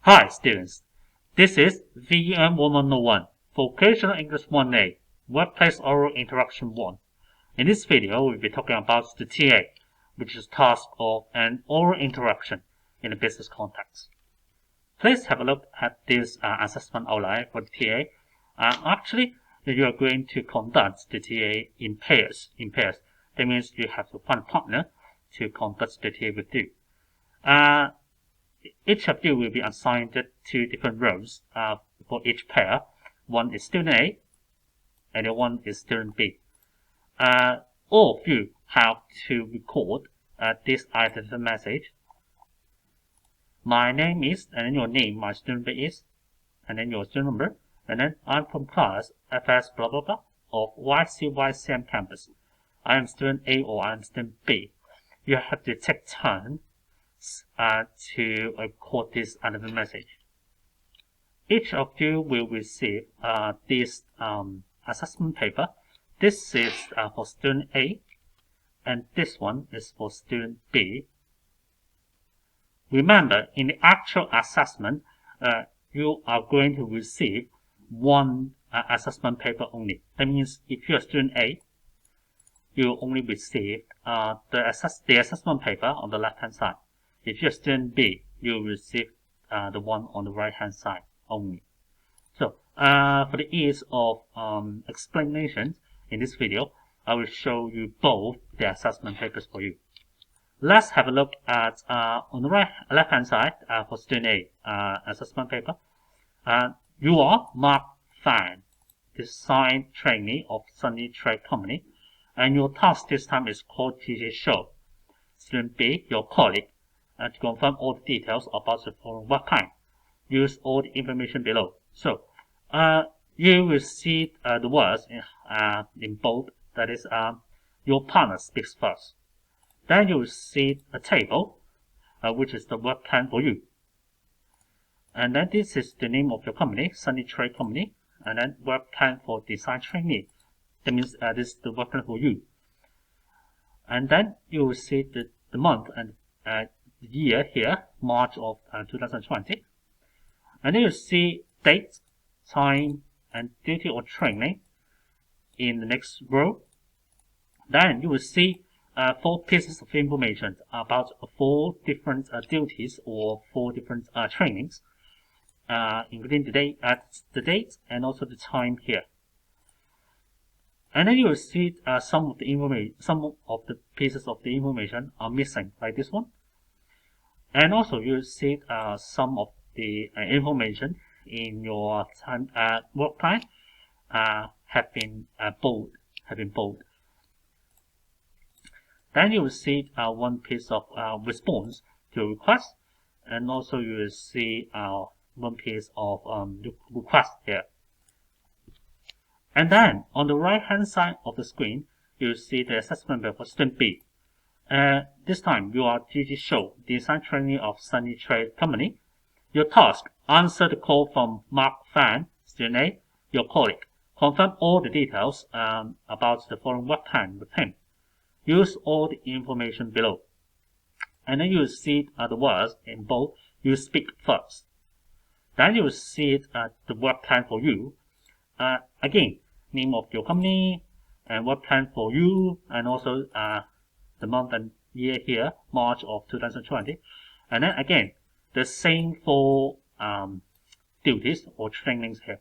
Hi students, this is VEN1101, Vocational English 1A, Workplace Oral Interaction 1. In this video, we'll be talking about the TA, which is task of an oral interaction in a business context. Please have a look at this assessment outline for the TA. Actually, you are going to conduct the TA in pairs. That means you have to find a partner to conduct the TA with you. Each of you will be assigned 2 different roles for each pair. One is student A, and the one is student B. All of you have to record this identity message. My name is, and then your name, my student B is, and then your student number, and then I'm from class FS blah blah blah of YCYCM campus. I am student A or I am student B. You have to take turn to record this identity message. Each of you will receive this assessment paper. This is for student A, and this one is for student B. Remember, in the actual assessment, you are going to receive one assessment paper only. That means if you are student A, you only receive the assessment paper on the left-hand side. If you're student B, you will receive the one on the right-hand side only. So, for the ease of explanation in this video, I will show you both the assessment papers for you. Let's have a look at on the left-hand side for student A assessment paper. You are Mark Fan, design trainee of Sunny Trade Company, and your task this time is called TJ Show. Student B, your colleague, and to confirm all the details about the following work time. Use all the information below. So, you will see the words in bold. That is, your partner speaks first. Then you will see a table, which is the work time for you. And then this is the name of your company, Sunny Trade Company, and then work time for design trainee. That means this is the work time for you. And then you will see the month and the year here, March of 2020. And then you see date, time, and duty or training in the next row. Then you will see 4 pieces of information about 4 different duties or 4 different trainings, including the date and also the time here. And then you will see some of the pieces of the information are missing, like this one. And also you will see some of the information in your time work time have been bold. Then you will see one piece of response to a request, and also you will see one piece of request here. And then on the right hand side of the screen, you will see the assessment paper for student B. This time you are TG Show, design trainee of Sunny Trade Company. Your task: answer the call from Mark Fan, student A, your colleague. Confirm all the details about the following work time with him. Use all the information below. And then you will see the words in bold. You speak first. Then you will see the work time for you. Again, name of your company and work time for you, and also the month and year here, March of 2020. And then again, the same 4 duties or trainings here.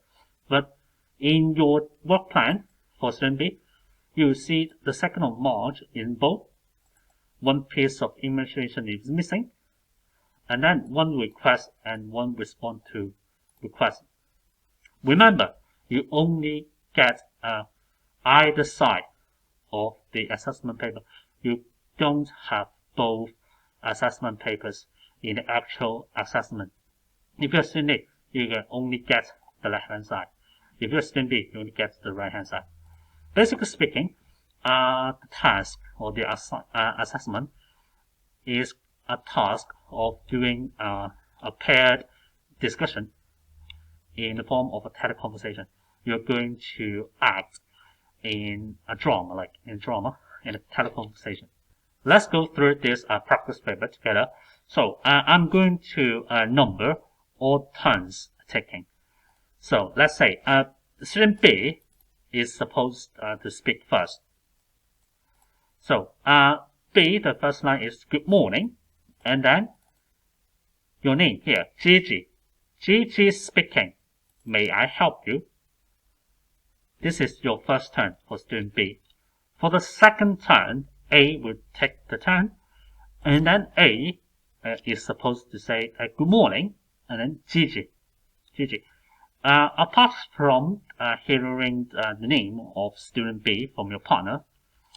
But in your work plan for student B, you will see the 2nd of March in bold. One piece of information is missing, and then 1 request and 1 response to request. Remember, you only get either side of the assessment paper. You don't have both assessment papers in the actual assessment. If you're student A, you can only get the left-hand side. If you're student B, you only get the right-hand side. Basically speaking, the task or the assessment is a task of doing a paired discussion in the form of a teleconversation. You're going to act in a drama, in a teleconversation. Let's go through this practice paper together. So I'm going to number all turns taking. So let's say student B is supposed to speak first. So B, the first line is good morning, and then your name here, Gigi. Gigi speaking. May I help you? This is your first turn for student B. For the second turn, A will take the turn, and then A is supposed to say good morning, and then Gigi. Gigi. Apart from hearing the name of student B from your partner,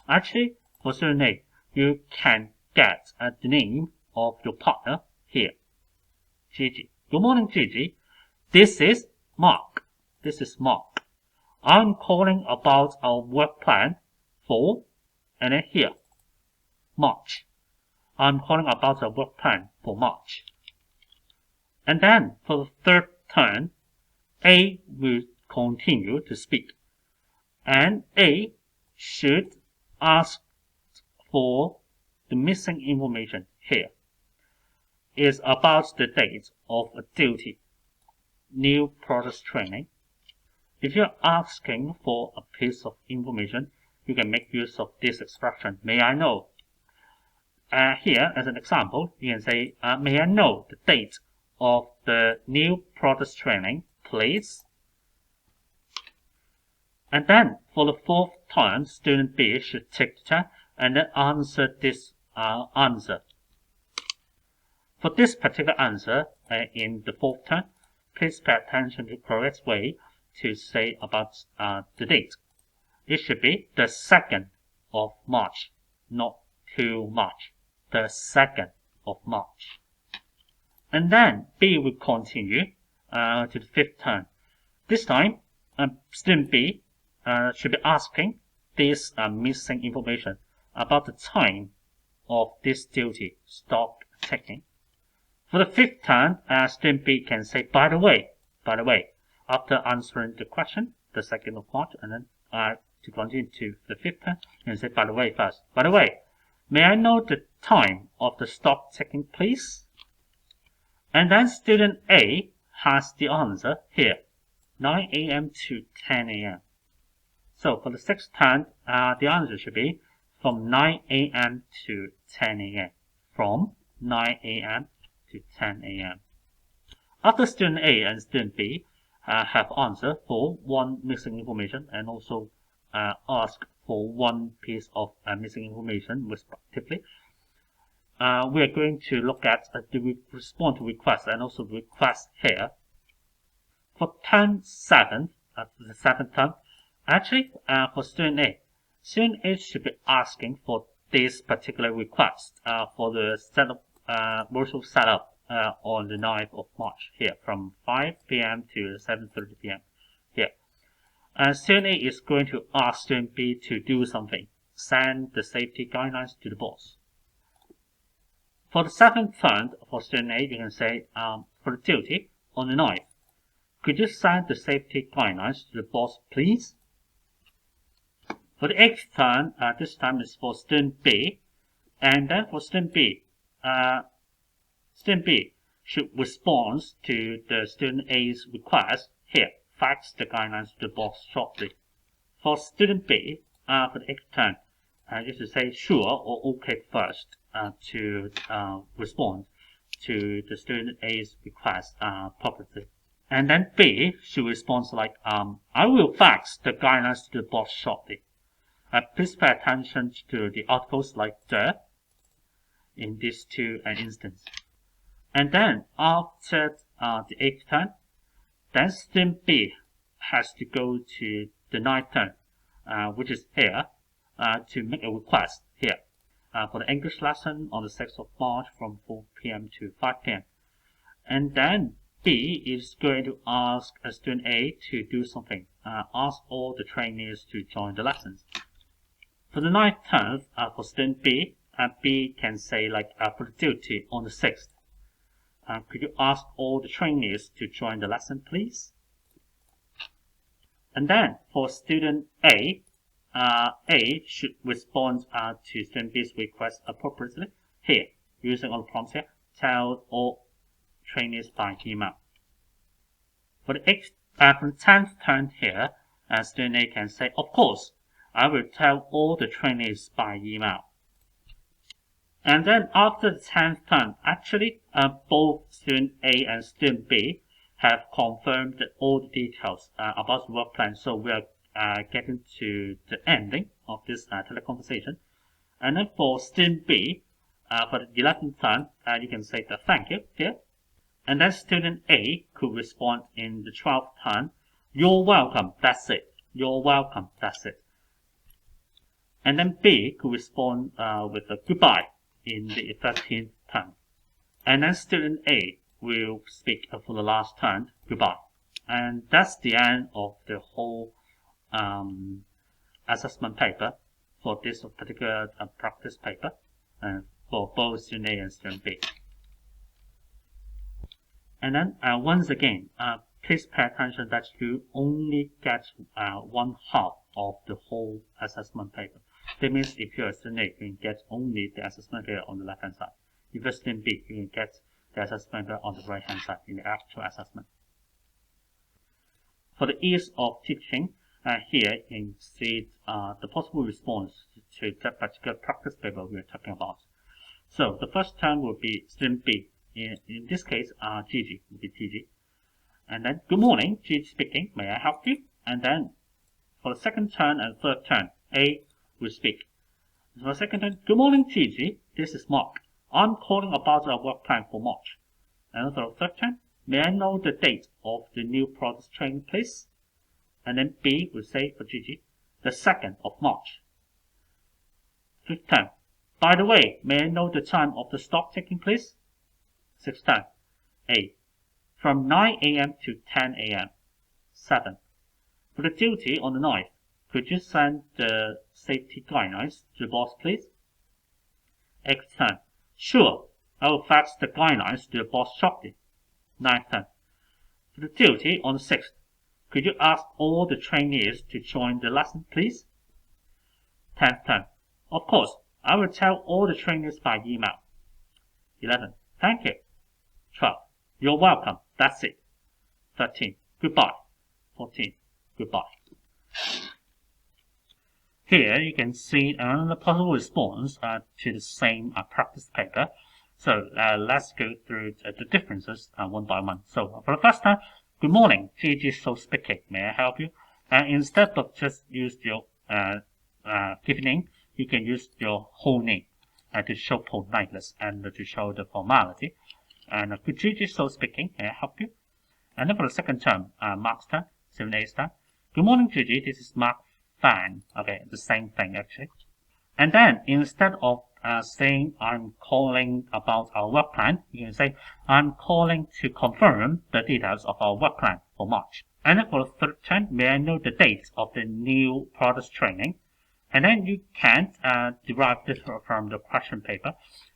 actually, for student A, you can get the name of your partner here. Gigi. Good morning, Gigi. This is Mark. This is Mark. I'm calling about our work plan for, and then here, March. I'm calling about our work plan for March. And then for the third turn, A will continue to speak. And A should ask for the missing information here. Is about the date of a duty, new product training. If you're asking for a piece of information, you can make use of this expression, may I know? Here, as an example, you can say, may I know the date of the new product training, please? And then, for the fourth turn, student B should take the turn and then answer this answer. For this particular answer, in the fourth turn, please pay attention to the correct way to say about the date. It should be the 2nd of March, not 2 March. The 2nd of March. And then B will continue to the fifth turn. This time, student B should be asking this missing information about the time of this duty stop taking. For the fifth turn, student B can say, by the way, after answering the question, the 2nd of March, and then to continue to the fifth turn, you can say, by the way first. By the way, may I know the time of the stop taking, please? And then student A has the answer here, 9 a.m. to 10 a.m. So for the sixth turn, the answer should be from 9 a.m. to 10 a.m. From 9 a.m. to 10 a.m. After student A and student B have answered for one missing information and also ask for one piece of missing information respectively, we are going to look at the response to request and also request here. For turn 7, the seventh turn, actually for student A should be asking for this particular request for the setup, virtual setup on the 9th of March here from 5 p.m. to 7:30 p.m. here. Student A is going to ask student B to do something, send the safety guidelines to the boss. For the seventh turn for student A, you can say, for the duty on the 9th, could you send the safety guidelines to the boss, please? For the eighth turn, this time is for student B, and then for student B should respond to the student A's request here, fax the guidelines to the boss shortly. For student B, for the eighth turn, you should say sure or okay first to respond to the student A's request properly. And then B should respond like, I will fax the guidelines to the boss shortly. Please pay attention to the articles like the in these two instances. And then after the eighth turn, then student B has to go to the ninth turn, which is here, to make a request here for the English lesson on the 6th of March from 4 p.m. to 5 p.m. And then B is going to ask student A to do something, ask all the trainees to join the lessons. For the ninth turn, for student B, B can say like for the duty on the 6th, could you ask all the trainees to join the lesson, please? And then for student A should respond to student B's request appropriately here, using all the prompts here, tell all trainees by email. For the 10th turn here, student A can say, of course, I will tell all the trainees by email. And then after the 10th turn, actually, both student A and student B have confirmed all the details about the work plan. So we are getting to the ending of this teleconversation. And then for student B, for the 11th turn, you can say the thank you here. And then student A could respond in the 12th turn, you're welcome, that's it. You're welcome, that's it. And then B could respond with a goodbye in the 13th turn. And then student A will speak for the last turn, goodbye. And that's the end of the whole assessment paper for this particular practice paper for both student A and student B. And then once again, please pay attention that you only get one half of the whole assessment paper. That means if you're a student A, you can get only the assessment paper on the left hand side. If you're a student B, you can get the assessment paper on the right hand side in the actual assessment. For the ease of teaching, here you can see the possible response to that particular practice paper we're talking about. So the first term will be student B. In this case, Gigi will be Gigi. And then, good morning, Gigi speaking, may I help you? And then, for the second turn and third turn, A will speak. For the second turn, good morning, Gigi, this is Mark. I'm calling about our work plan for March. And for the third turn, may I know the date of the new product training, please? And then B will say for Gigi, the 2nd of March. Fifth turn, by the way, may I know the time of the stock taking, please? Sixth turn, A, from 9 a.m. to 10 a.m. 7. For the duty on the 9th, could you send the safety guidelines to the boss, please? 8th turn, sure, I will fax the guidelines to the boss shortly. 9th turn, for the duty on the 6th, could you ask all the trainees to join the lesson, please? 10th turn, of course, I will tell all the trainees by email. 11, thank you. 12, you're welcome, that's it. 13, goodbye. 14, goodbye. Here you can see another possible response to the same practice paper. So let's go through the differences one by one. So for the first time, good morning, Gigi so speaking, may I help you? Instead of just use your given name, you can use your whole name to show politeness and to show the formality. And good Gigi so speaking, may I help you? And then for the second term, Mark's turn, 7A's turn. Good morning, Gigi, this is Mark Fan. Okay, the same thing actually. And then instead of saying I'm calling about our work plan, you can say I'm calling to confirm the details of our work plan for March. And then for the third turn, may I know the date of the new product training? And then you can derive this from the question paper.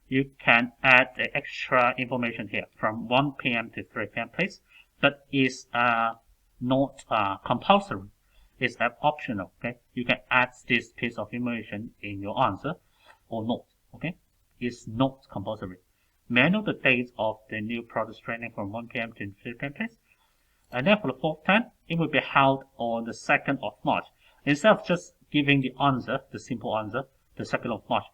You can add the extra information here from 1 p.m. to 3 p.m. please, but is not compulsory. It's optional. Okay, you can add this piece of information in your answer or not. Okay, it's not compulsory. May I know the date of the new product training from 1 p.m. to 3 p.m. please? And then for the fourth time, it will be held on the 2nd of March. Instead of just giving the answer, the simple answer, the 2nd of March,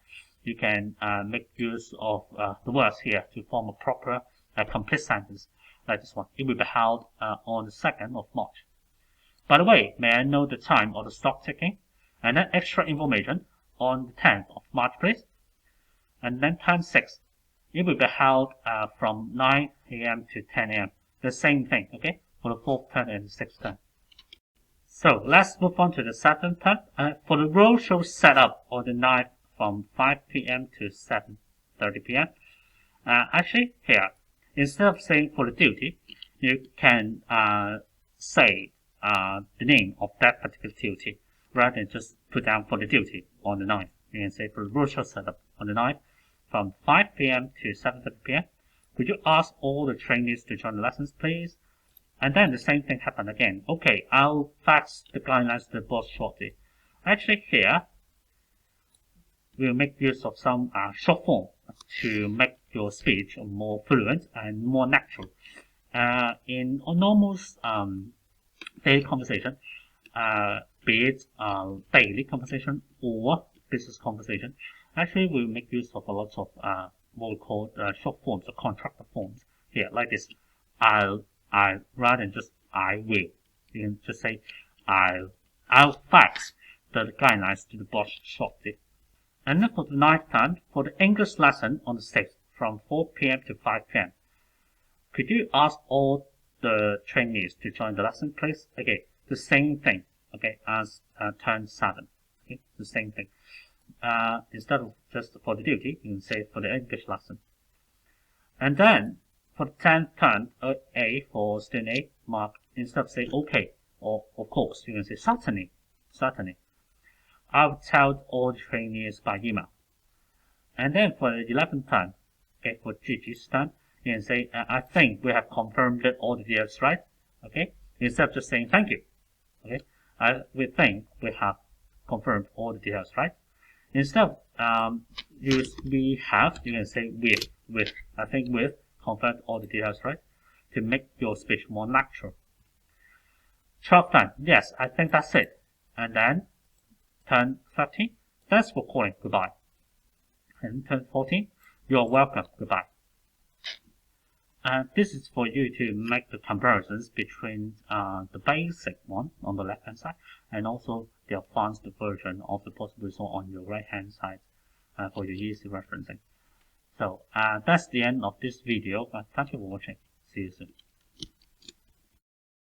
you can make use of the words here to form a proper complete sentence like this one. It will be held on the 2nd of March. By the way, may I know the time of the stock taking? And then extra information on the 10th of March, please. And then turn 6. It will be held from 9 a.m. to 10 a.m. The same thing, okay, for the 4th turn and the 6th turn. So let's move on to the 7th turn. For the roadshow setup on the 9th from 5 p.m. to 7:30 p.m. Actually, here, instead of saying for the duty, you can say the name of that particular duty rather than just put down for the duty on the 9th. You can say for the roadshow setup on the 9th from 5 p.m. to 7:30 p.m. Could you ask all the trainees to join the lessons, please? And then the same thing happened again. Okay, I'll fax the guidelines to the boss shortly. Actually, here we'll make use of some short form to make your speech more fluent and more natural. In a normal daily conversation, be it daily conversation or business conversation, actually we make use of a lot of what we call short forms or contractor forms here, like this. I rather than just I will. You can just say I'll fax the guidelines to the boss shortly. And then for the ninth time, for the English lesson on the 6th from 4 p.m. to 5 p.m. Could you ask all the trainees to join the lesson, please? Okay, the same thing, okay, as turn 7. Okay, the same thing. Instead of just for the duty, you can say for the English lesson. And then for the 10th turn, A for student A, mark, instead of saying okay or of course, you can say certainly, certainly. I'll tell all the trainees by email. And then for the 11th turn, okay, for Gigi's turn, you can say, I think we have confirmed that all the details right, okay, instead of just saying thank you, okay, we think we have confirmed all the details right. Instead of we have, you can say with, I think with, confirmed all the details right, to make your speech more natural. 12th turn, yes, I think that's it. And then turn 13, thanks for calling, goodbye. And turn 14, you're welcome, goodbye. This is for you to make the comparisons between the basic one on the left hand side and also the advanced version of the possible result on your right hand side for your easy referencing. So that's the end of this video. Thank you for watching. See you soon.